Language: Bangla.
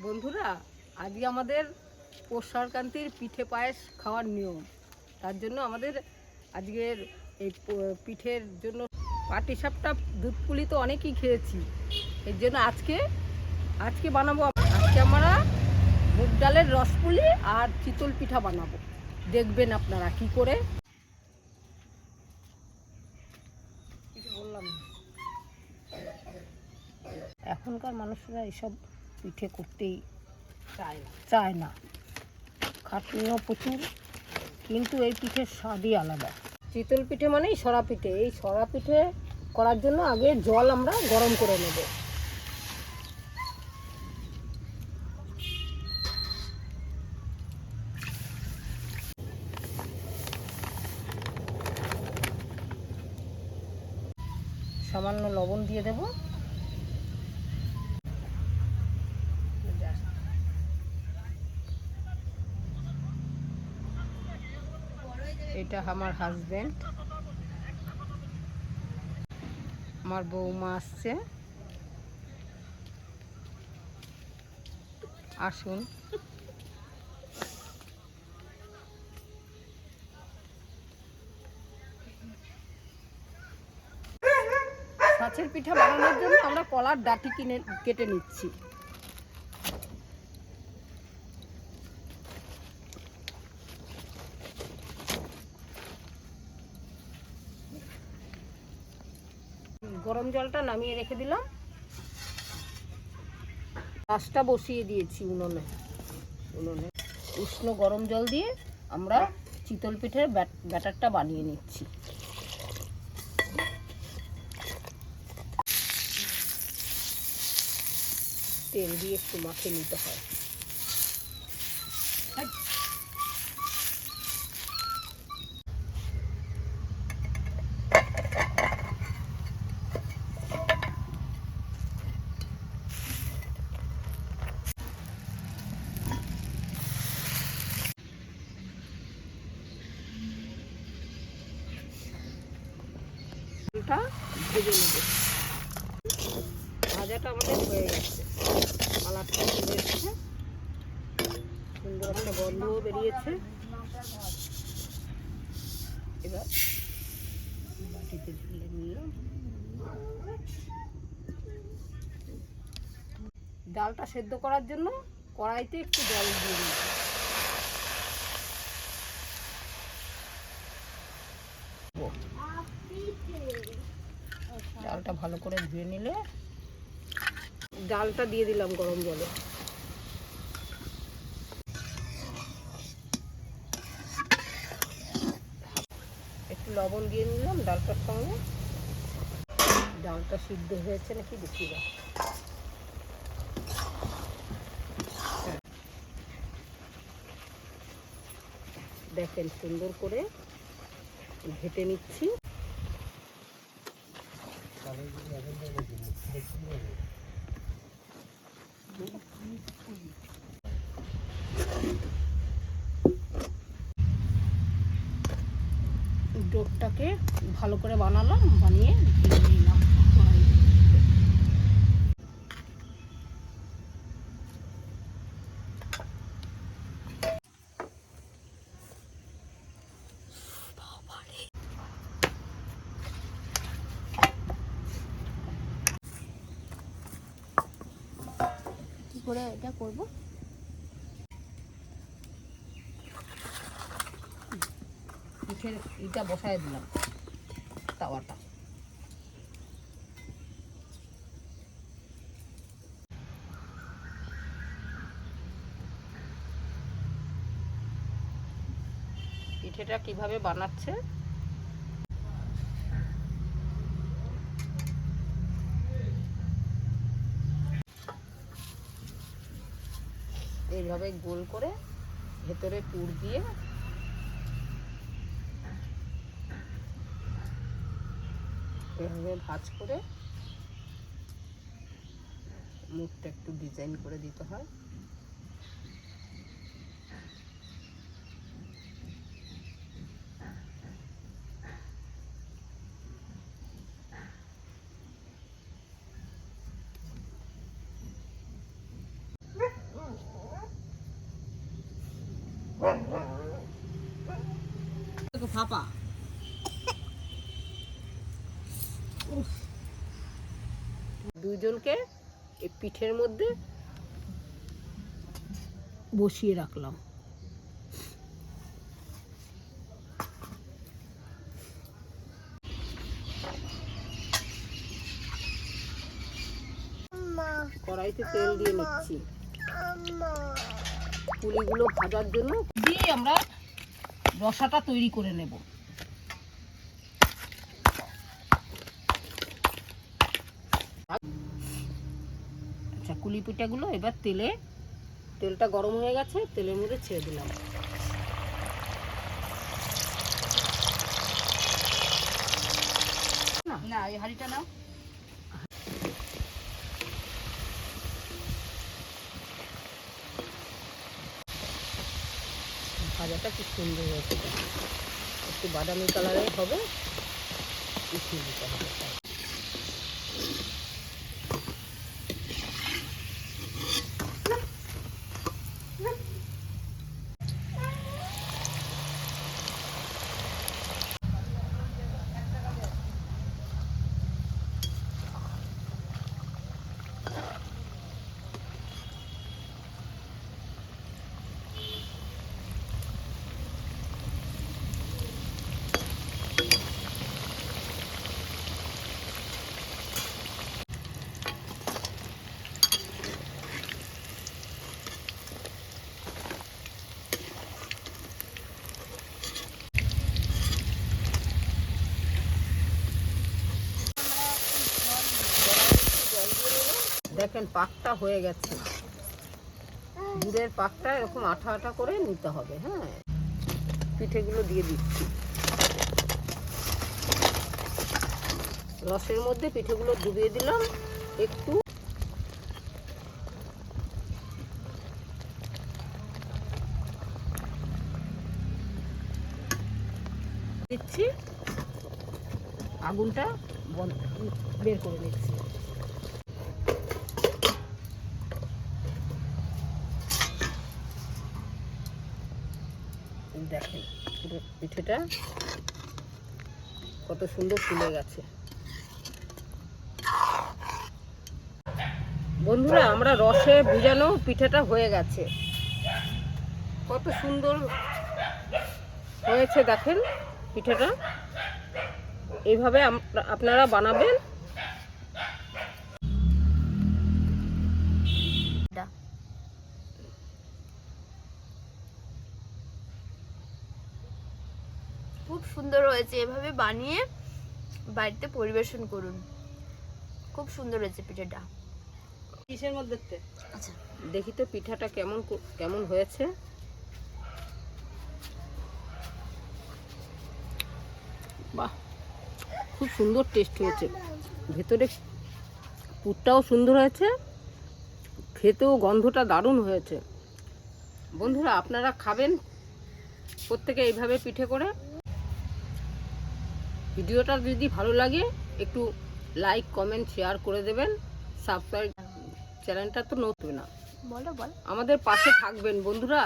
বন্ধুরা, আজকে আমাদের পৌষ সংক্রান্তির পিঠে পায়েস খাওয়ার নিয়ম। তার জন্য আমাদের আজকের এই পিঠের জন্য পাটিসাপটা দুধ পুলি তো অনেকেই খেয়েছি, এর জন্য আজকে বানাবো। আজকে আমরা মুগ ডালের রসপুলি আর চিতল পিঠা বানাবো। দেখবেন আপনারা কি করে। কিছু বললাম না, এখনকার মানুষরা এসব পিঠে করতেই চায় না। খাটনিও প্রচুর, কিন্তু এই পিঠের স্বাদই আলাদা। চিতল পিঠে মানেই সরা পিঠে। এই সরা পিঠে করার জন্য আগে জল আমরা গরম করে নেব। সামান্য লবণ দিয়ে দেব। এটা আমার হাজবেন্ড, আমার বৌমা আসছে। আসুন। ছাঁচের পিঠা বানানোর জন্য আমরা কলার ডাঁটি কেটে নিচ্ছি। গরম জলটা নামিয়ে রেখে দিলাম। গাছটা বসিয়ে দিয়েছি উনুনে। উষ্ণ গরম জল দিয়ে আমরা চিতল পিঠের ব্যাটারটা বানিয়ে নিচ্ছি। তেল দিয়ে একটু মাখিয়ে নিতে হয়। ভেজে নেব। ভাজাটা আমাদের হয়ে গেছে, কালারটা চলে এসেছে, সুন্দর একটা গন্ধও বেরিয়েছে। এবার বাটিতে ঢেলে নিলাম। ডালটা সেদ্ধ করার জন্য কড়াইতে একটু জল দিয়ে দিলাম। ডালটা ভালো করে ধুয়ে নিলে ডালটা দিয়ে দিলাম গরম জলে। একটু লবণ দিয়ে নিলাম ডালটার সঙ্গে। ডালটা সিদ্ধ হয়েছে নাকি দেখি না। দেখেন সুন্দর করে ঘেটে নিচ্ছি। ডোটাকে ভালো করে বানিয়ে ভেজে নিলাম। কি করে এটা করব? পিঠের এটা বসায় দিলাম তাওয়াটা। পিঠেটা কিভাবে বানাচ্ছে এইভাবে গোল করে ভেতরে পুর দিয়ে এভাবে ভাঁজ করে মুখটা একটু ডিজাইন করে দিতে হয়। ফাঁপা। দুজনকে এই পিঠের মধ্যে বসিয়ে রাখলাম। কড়াইতে তেল দিয়ে নিচ্ছি পুলিগুলো ভাজার জন্য, দিয়ে আমরা রসাটা তৈরি করে নেব। আচ্ছা, কুলি পিঠাগুলো এবার তেলটা গরম হয়ে গেছে, তেলের মধ্যে ছেড়ে দিলাম। না এই হাঁড়িটা নাও। ভাজাটা কি সুন্দর হয়েছে, একটু বাদামি কালারের হবে, উঠিয়ে দিতে হবে। দেখেন পাকটা হয়ে গেছে, গুড়ের পাকটা এরকম আঠা আঠা করে নিতে হবে। হ্যাঁ, পিঠেগুলো দিয়ে দিচ্ছি রসের মধ্যে, পিঠেগুলো ডুবিয়ে দিলাম একটু। দিচ্ছি, আগুনটা বের করে নিচ্ছি। দেখেন পুরো পিঠেটা কত সুন্দর ফুলে গেছে। বন্ধুরা, আমরা রসে ভিজানো পিঠেটা হয়ে গেছে, কত সুন্দর হয়েছে দেখেন পিঠেটা। এইভাবে আপনারা বানাবেন। খুব সুন্দর হয়েছে, এভাবে বানিয়ে বাড়িতে পরিবেশন করুন। খুব সুন্দর হয়েছে পিঠাটা। কিসের মধ্যে? আচ্ছা, দেখি তো পিঠাটা কেমন হয়েছে। বাহ, খুব সুন্দর টেস্ট হয়েছে, ভেতরে পুরটাও সুন্দর হয়েছে, খেতেও গন্ধটা দারুণ হয়েছে। বন্ধুরা, আপনারা খাবেন প্রত্যেকে এইভাবে পিঠে করে। ভিডিওটা যদি ভালো লাগে একটু লাইক কমেন্ট শেয়ার করে দেবেন। সাবস্ক্রাইব, চ্যানেলটা তো নতুন না, বলো বল, আমাদের পাশে থাকবেন বন্ধুরা।